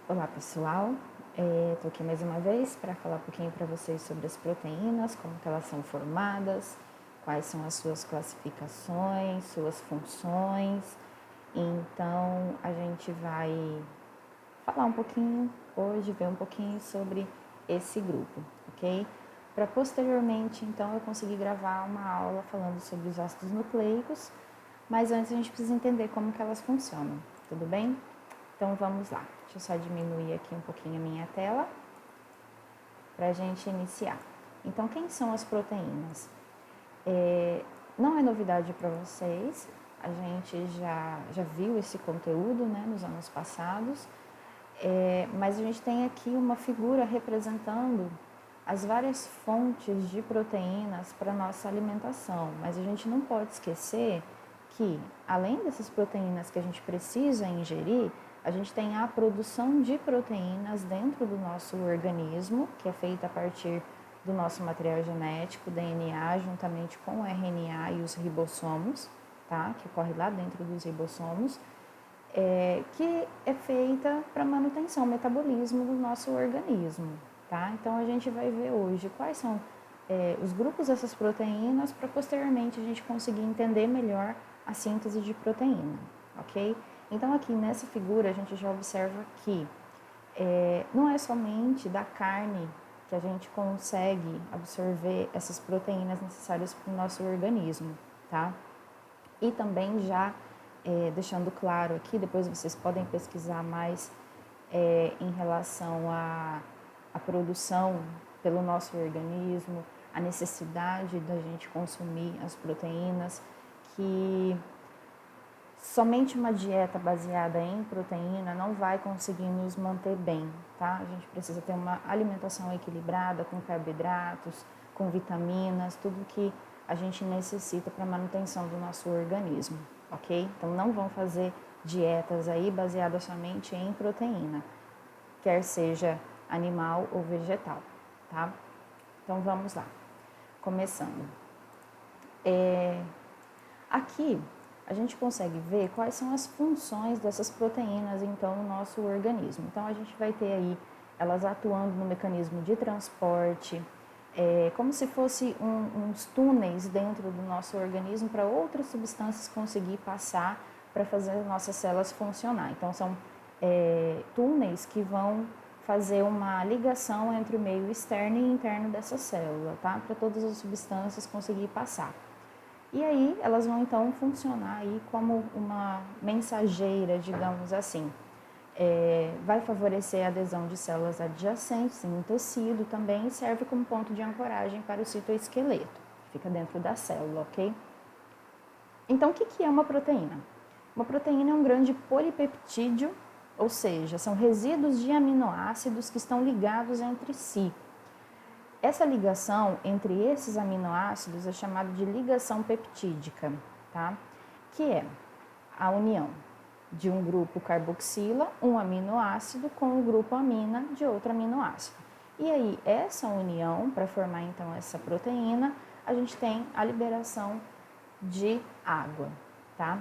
Olá pessoal, estou aqui mais uma vez para falar um pouquinho para vocês sobre as proteínas, como que elas são formadas, quais são as suas classificações, suas funções. Então a gente vai falar um pouquinho hoje, ver um pouquinho sobre esse grupo, ok? Para posteriormente então eu conseguir gravar uma aula falando sobre os ácidos nucleicos, mas antes a gente precisa entender como que elas funcionam, tudo bem? Então vamos lá, deixa eu só diminuir aqui um pouquinho a minha tela para a gente iniciar. Então, quem são as proteínas? Não é novidade para vocês, a gente já viu esse conteúdo, né, nos anos passados, mas a gente tem aqui uma figura representando as várias fontes de proteínas para nossa alimentação, mas a gente não pode esquecer que, além dessas proteínas que a gente precisa ingerir, a gente tem a produção de proteínas dentro do nosso organismo, que é feita a partir do nosso material genético, DNA, juntamente com o RNA e os ribossomos, tá? Que ocorre lá dentro dos ribossomos, que é feita para manutenção, metabolismo do nosso organismo, tá? Então a gente vai ver hoje quais são os grupos dessas proteínas para posteriormente a gente conseguir entender melhor a síntese de proteína, ok? Então aqui nessa figura a gente já observa que não é somente da carne que a gente consegue absorver essas proteínas necessárias para o nosso organismo, tá? E também já deixando claro aqui, depois vocês podem pesquisar mais em relação à produção pelo nosso organismo, a necessidade da gente consumir as proteínas, que somente uma dieta baseada em proteína não vai conseguir nos manter bem, tá? A gente precisa ter uma alimentação equilibrada, com carboidratos, com vitaminas, tudo que a gente necessita para a manutenção do nosso organismo, ok? Então não vão fazer dietas aí baseadas somente em proteína, quer seja animal ou vegetal, tá? Então vamos lá, começando. Aqui a gente consegue ver quais são as funções dessas proteínas então no nosso organismo. Então a gente vai ter aí elas atuando no mecanismo de transporte, como se fosse uns túneis dentro do nosso organismo para outras substâncias conseguir passar para fazer as nossas células funcionar. Então são túneis que vão fazer uma ligação entre o meio externo e interno dessa célula, tá? Para todas as substâncias conseguir passar. E aí elas vão então funcionar aí como uma mensageira, digamos assim. Vai favorecer a adesão de células adjacentes em um tecido também e serve como ponto de ancoragem para o citoesqueleto, que fica dentro da célula, ok? Então, o que é uma proteína? Uma proteína é um grande polipeptídeo, ou seja, são resíduos de aminoácidos que estão ligados entre si. Essa ligação entre esses aminoácidos é chamada de ligação peptídica, tá? Que é a união de um grupo carboxila, um aminoácido, com o grupo amina de outro aminoácido. E aí, essa união, para formar então essa proteína, a gente tem a liberação de água, tá?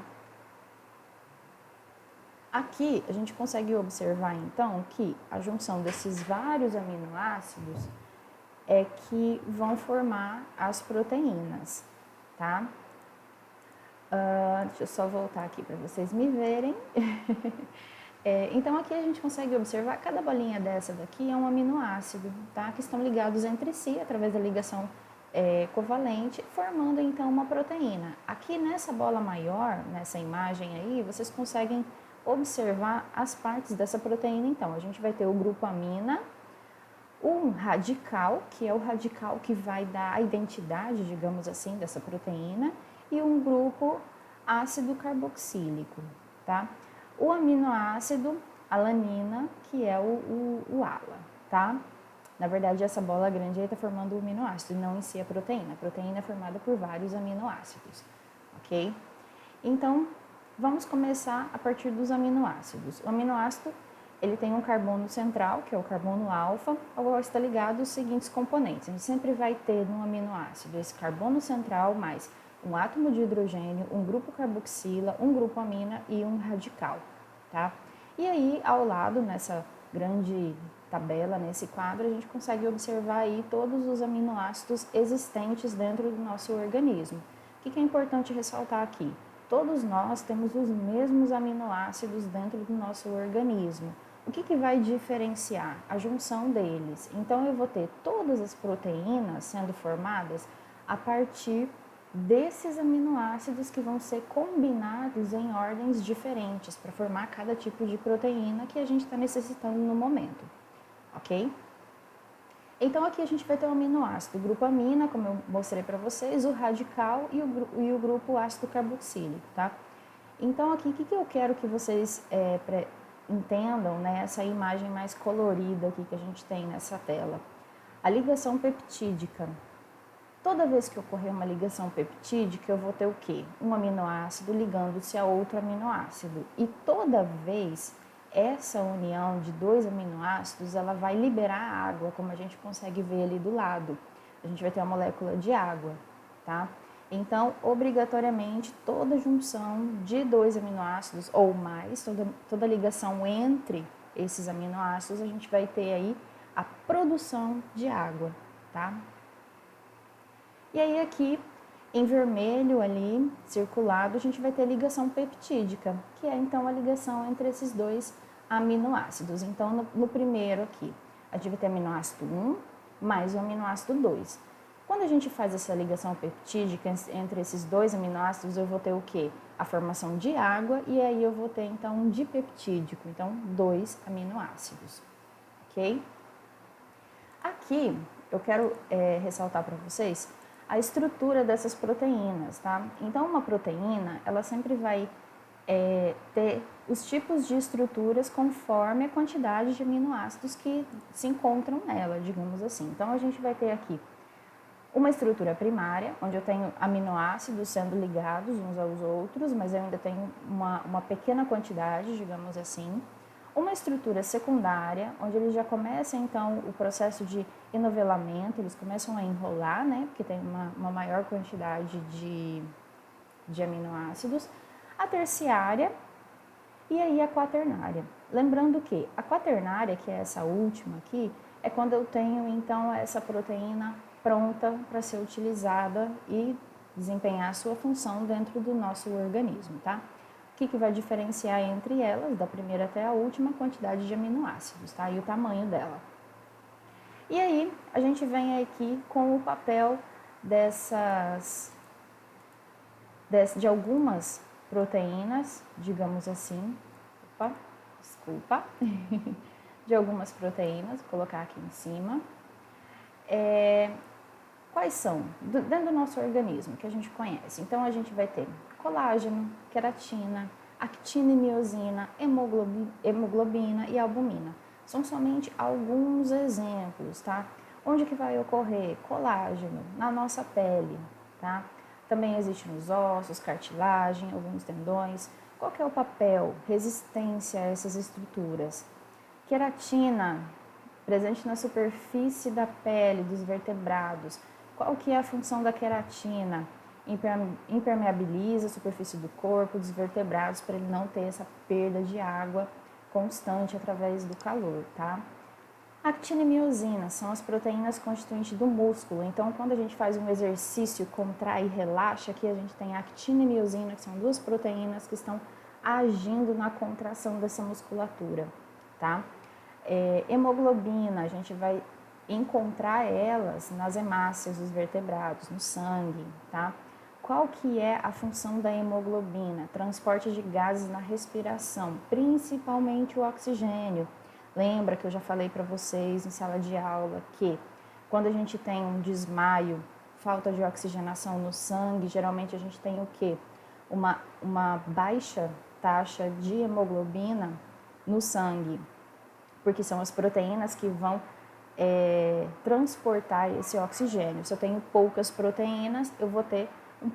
Aqui a gente consegue observar então que a junção desses vários aminoácidos é que vão formar as proteínas, tá? Deixa eu só voltar aqui para vocês me verem. Então aqui a gente consegue observar cada bolinha dessa daqui é um aminoácido, tá? Que estão ligados entre si através da ligação covalente, formando então uma proteína. Aqui nessa bola maior, nessa imagem aí, vocês conseguem observar as partes dessa proteína. Então a gente vai ter o grupo amina, um radical, que é o radical que vai dar a identidade, digamos assim, dessa proteína, e um grupo ácido carboxílico, tá? O aminoácido alanina, que é o ALA, tá? Na verdade, essa bola grande aí está formando o aminoácido, não em si a proteína. A proteína é formada por vários aminoácidos, ok? Então, vamos começar a partir dos aminoácidos. O aminoácido ele tem um carbono central, que é o carbono alfa, ao qual está ligado os seguintes componentes. A gente sempre vai ter no aminoácido esse carbono central mais um átomo de hidrogênio, um grupo carboxila, um grupo amina e um radical, tá? E aí, ao lado, grande tabela, nesse quadro, a gente consegue observar aí todos os aminoácidos existentes dentro do nosso organismo. O que é importante ressaltar aqui? Todos nós temos os mesmos aminoácidos dentro do nosso organismo. O que vai diferenciar? A junção deles. Então, eu vou ter todas as proteínas sendo formadas a partir desses aminoácidos que vão ser combinados em ordens diferentes para formar cada tipo de proteína que a gente está necessitando no momento, ok? Então, aqui a gente vai ter o aminoácido, o grupo amina, como eu mostrei para vocês, o radical e o grupo ácido carboxílico, tá? Então, aqui, o que eu quero que vocês entendam, né, essa imagem mais colorida aqui que a gente tem nessa tela. A ligação peptídica. Toda vez que ocorrer uma ligação peptídica, eu vou ter o quê? Um aminoácido ligando-se a outro aminoácido. E toda vez, essa união de dois aminoácidos, ela vai liberar água, como a gente consegue ver ali do lado. A gente vai ter a molécula de água, tá? Então, obrigatoriamente, toda junção de dois aminoácidos ou mais, toda ligação entre esses aminoácidos, a gente vai ter aí a produção de água, tá? E aí aqui, em vermelho ali, circulado, a gente vai ter a ligação peptídica, que é então a ligação entre esses dois aminoácidos. Então, no primeiro aqui, a gente vai ter aminoácido 1 mais o aminoácido 2. Quando a gente faz essa ligação peptídica entre esses dois aminoácidos, eu vou ter o quê? A formação de água e aí eu vou ter então um dipeptídico, então 2 aminoácidos, ok? Aqui eu quero ressaltar para vocês a estrutura dessas proteínas, tá? Então uma proteína, ela sempre vai ter os tipos de estruturas conforme a quantidade de aminoácidos que se encontram nela, digamos assim. Então a gente vai ter aqui uma estrutura primária, onde eu tenho aminoácidos sendo ligados uns aos outros, mas eu ainda tenho uma pequena quantidade, digamos assim. Uma estrutura secundária, onde eles já começam, então, o processo de enovelamento, eles começam a enrolar, né, porque tem uma maior quantidade de aminoácidos. A terciária e aí a quaternária. Lembrando que a quaternária, que é essa última aqui, é quando eu tenho, então, essa proteína pronta para ser utilizada e desempenhar a sua função dentro do nosso organismo, tá? O que vai diferenciar entre elas, da primeira até a última, a quantidade de aminoácidos, tá? E o tamanho dela. E aí, a gente vem aqui com o papel de algumas proteínas, digamos assim, de algumas proteínas, vou colocar aqui em cima. Quais são? Dentro do nosso organismo, que a gente conhece. Então, a gente vai ter colágeno, queratina, actina e miosina, hemoglobina e albumina. São somente alguns exemplos, tá? Onde que vai ocorrer? Colágeno, na nossa pele, tá? Também existe nos ossos, cartilagem, alguns tendões. Qual que é o papel? Resistência a essas estruturas. Queratina, presente na superfície da pele dos vertebrados. Qual que é a função da queratina? Impermeabiliza a superfície do corpo, dos vertebrados, para ele não ter essa perda de água constante através do calor, tá? Actina e miosina são as proteínas constituintes do músculo. Então, quando a gente faz um exercício, contrai e relaxa, aqui a gente tem actina e miosina, que são duas proteínas que estão agindo na contração dessa musculatura, tá? Hemoglobina, a gente vai encontrar elas nas hemácias dos vertebrados, no sangue, tá? Qual que é a função da hemoglobina? Transporte de gases na respiração, principalmente o oxigênio. Lembra que eu já falei para vocês em sala de aula que quando a gente tem um desmaio, falta de oxigenação no sangue, geralmente a gente tem o quê? Uma baixa taxa de hemoglobina no sangue, porque são as proteínas que vão transportar esse oxigênio. Se eu tenho poucas proteínas, eu vou ter um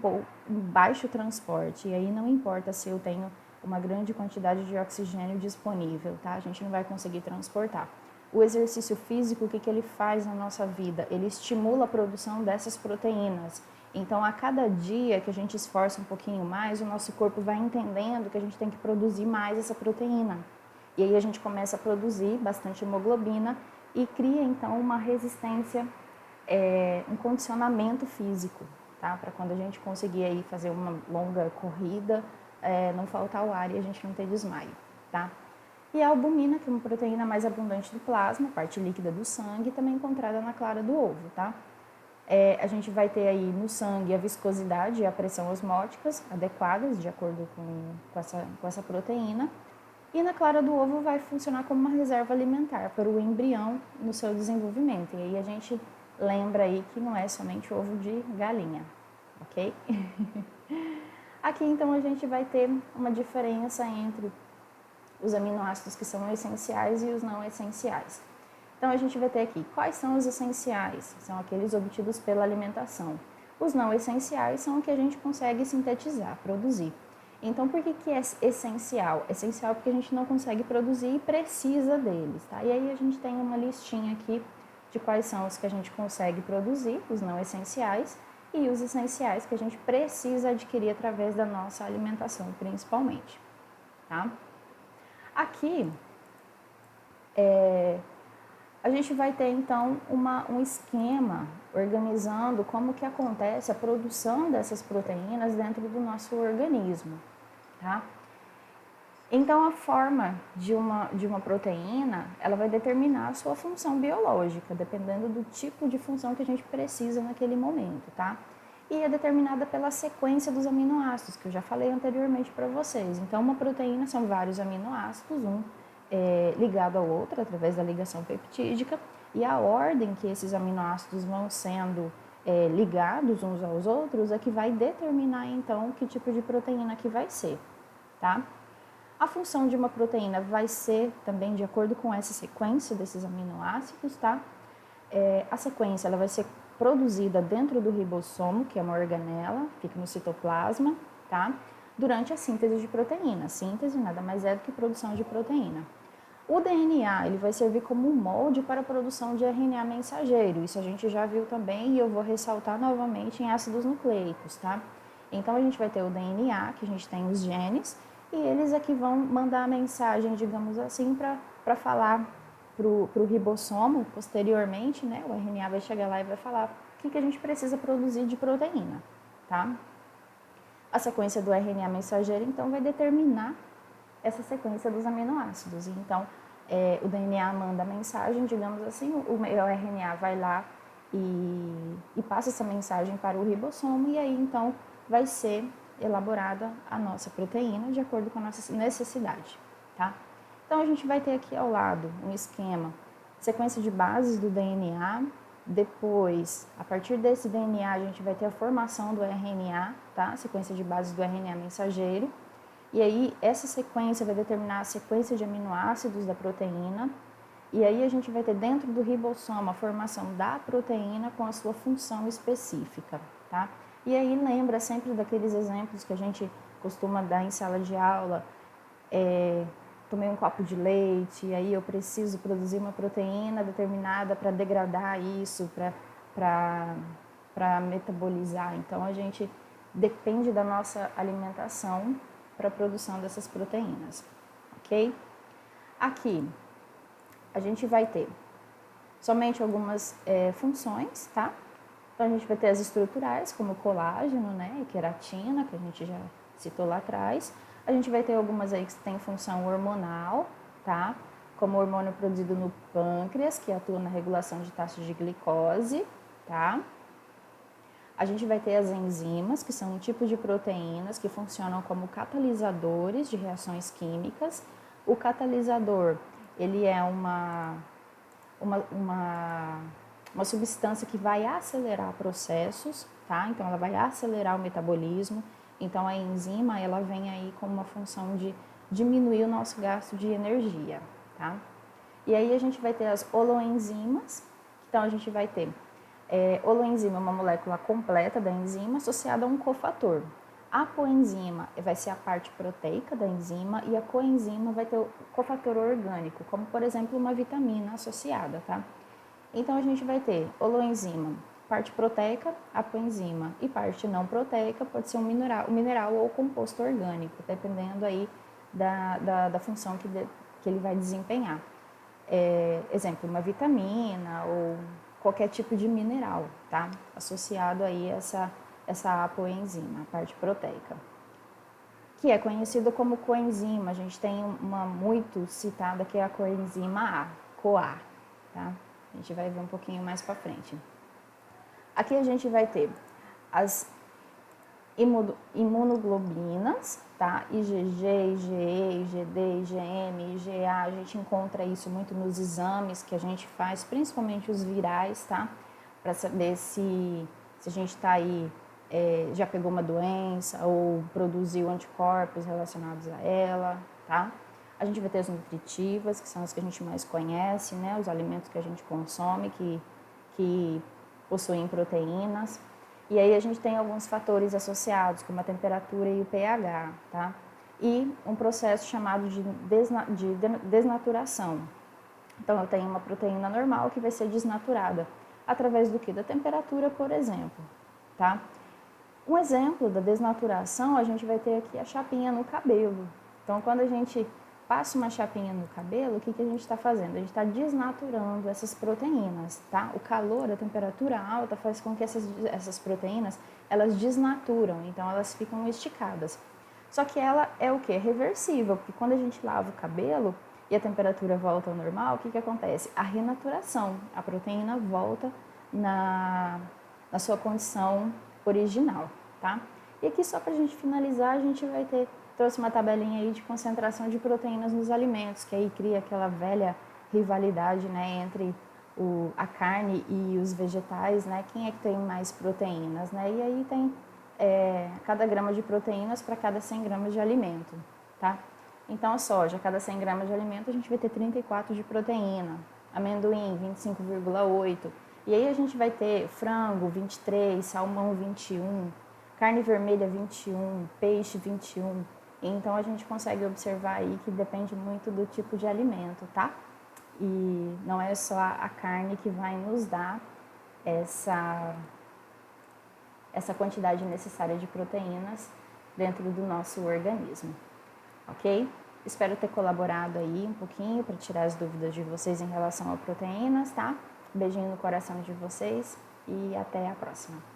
baixo transporte, e aí não importa se eu tenho uma grande quantidade de oxigênio disponível, tá? A gente não vai conseguir transportar. O exercício físico, o que ele faz na nossa vida? Ele estimula a produção dessas proteínas. Então, a cada dia que a gente esforça um pouquinho mais, o nosso corpo vai entendendo que a gente tem que produzir mais essa proteína. E aí a gente começa a produzir bastante hemoglobina e cria então uma resistência, um condicionamento físico, tá? Para quando a gente conseguir aí fazer uma longa corrida, não faltar o ar e a gente não ter desmaio, tá? E a albumina, que é uma proteína mais abundante do plasma, parte líquida do sangue, também encontrada na clara do ovo, tá? A gente vai ter aí no sangue a viscosidade e a pressão osmóticas adequadas, de acordo com essa proteína. E na clara do ovo vai funcionar como uma reserva alimentar para o embrião no seu desenvolvimento. E aí a gente lembra aí que não é somente ovo de galinha, ok? Aqui então a gente vai ter uma diferença entre os aminoácidos que são essenciais e os não essenciais. Então a gente vai ter aqui quais são os essenciais, são aqueles obtidos pela alimentação. Os não essenciais são o que a gente consegue sintetizar, produzir. Então por que é essencial? Essencial porque a gente não consegue produzir e precisa deles, tá? E aí a gente tem uma listinha aqui de quais são os que a gente consegue produzir, os não essenciais, e os essenciais que a gente precisa adquirir através da nossa alimentação, principalmente, tá? Aqui, a gente vai ter então um esquema organizando como que acontece a produção dessas proteínas dentro do nosso organismo, tá? Então, a forma de uma proteína, ela vai determinar a sua função biológica, dependendo do tipo de função que a gente precisa naquele momento, tá? E é determinada pela sequência dos aminoácidos, que eu já falei anteriormente para vocês. Então, uma proteína são vários aminoácidos, ligado ao outro, através da ligação peptídica, e a ordem que esses aminoácidos vão sendo ligados uns aos outros é que vai determinar, então, que tipo de proteína que vai ser, tá? A função de uma proteína vai ser também de acordo com essa sequência desses aminoácidos, tá? A sequência ela vai ser produzida dentro do ribossomo, que é uma organela, fica no citoplasma, tá? Durante a síntese de proteína. Síntese nada mais é do que produção de proteína. O DNA ele vai servir como um molde para a produção de RNA mensageiro. Isso a gente já viu também e eu vou ressaltar novamente em ácidos nucleicos, tá? Então a gente vai ter o DNA, que a gente tem os genes, e eles é que vão mandar a mensagem, digamos assim, para falar para o ribossomo posteriormente, né? O RNA vai chegar lá e vai falar o que a gente precisa produzir de proteína, tá? A sequência do RNA mensageiro, então, vai determinar essa sequência dos aminoácidos. Então, o DNA manda a mensagem, digamos assim, o RNA vai lá e passa essa mensagem para o ribossomo e aí, então, vai ser elaborada a nossa proteína de acordo com a nossa necessidade, tá? Então, a gente vai ter aqui ao lado um esquema, sequência de bases do DNA, depois, a partir desse DNA, a gente vai ter a formação do RNA, tá? Sequência de bases do RNA mensageiro, e aí essa sequência vai determinar a sequência de aminoácidos da proteína, e aí a gente vai ter dentro do ribossomo a formação da proteína com a sua função específica, tá? E aí lembra sempre daqueles exemplos que a gente costuma dar em sala de aula, tomei um copo de leite, e aí eu preciso produzir uma proteína determinada para degradar isso, para metabolizar. Então a gente depende da nossa alimentação para a produção dessas proteínas, ok? Aqui a gente vai ter somente algumas funções, tá? Então, a gente vai ter as estruturais, como colágeno, né, e queratina, que a gente já citou lá atrás. A gente vai ter algumas aí que têm função hormonal, tá? Como o hormônio produzido no pâncreas, que atua na regulação de taxa de glicose, tá? A gente vai ter as enzimas, que são um tipo de proteínas que funcionam como catalisadores de reações químicas. O catalisador, ele é uma substância que vai acelerar processos, tá? Então, ela vai acelerar o metabolismo. Então, a enzima, ela vem aí com uma função de diminuir o nosso gasto de energia, tá? E aí, a gente vai ter as holoenzimas. Então, a gente vai ter holoenzima é uma molécula completa da enzima associada a um cofator. A coenzima vai ser a parte proteica da enzima e a coenzima vai ter o cofator orgânico, como, por exemplo, uma vitamina associada, tá? Então, a gente vai ter holoenzima, parte proteica, a coenzima, e parte não proteica pode ser um mineral ou composto orgânico, dependendo aí da função que ele vai desempenhar. Exemplo, uma vitamina ou qualquer tipo de mineral, tá? Associado aí a essa apoenzima, a parte proteica, que é conhecida como coenzima. A gente tem uma muito citada que é a coenzima A, CoA, tá? A gente vai ver um pouquinho mais para frente. Aqui a gente vai ter as imunoglobulinas, tá? IgG, IgE, IgD, IgM, IgA, a gente encontra isso muito nos exames que a gente faz, principalmente os virais, tá? Para saber se a gente está aí, já pegou uma doença ou produziu anticorpos relacionados a ela, tá? A gente vai ter as nutritivas, que são as que a gente mais conhece, né? Os alimentos que a gente consome, que possuem proteínas. E aí a gente tem alguns fatores associados, como a temperatura e o pH, tá? E um processo chamado de desnaturação. Então, eu tenho uma proteína normal que vai ser desnaturada. Através do que? Da temperatura, por exemplo, tá? Um exemplo da desnaturação, a gente vai ter aqui a chapinha no cabelo. Então, quando a gente passa uma chapinha no cabelo, o que a gente está fazendo? A gente está desnaturando essas proteínas, tá? O calor, a temperatura alta faz com que essas proteínas, elas desnaturam, então elas ficam esticadas. Só que ela é o quê? Reversível, porque quando a gente lava o cabelo e a temperatura volta ao normal, o que acontece? A renaturação, a proteína volta na sua condição original, tá? E aqui só para a gente finalizar, a gente vai ter trouxe uma tabelinha aí de concentração de proteínas nos alimentos, que aí cria aquela velha rivalidade, né, entre a carne e os vegetais, né, quem é que tem mais proteínas, né, e aí tem cada grama de proteínas para cada 100 gramas de alimento, tá? Então a soja, cada 100 gramas de alimento a gente vai ter 34 de proteína, amendoim 25,8, e aí a gente vai ter frango 23, salmão 21, carne vermelha 21, peixe 21. Então, a gente consegue observar aí que depende muito do tipo de alimento, tá? E não é só a carne que vai nos dar essa quantidade necessária de proteínas dentro do nosso organismo, ok? Espero ter colaborado aí um pouquinho para tirar as dúvidas de vocês em relação a proteínas, tá? Beijinho no coração de vocês e até a próxima.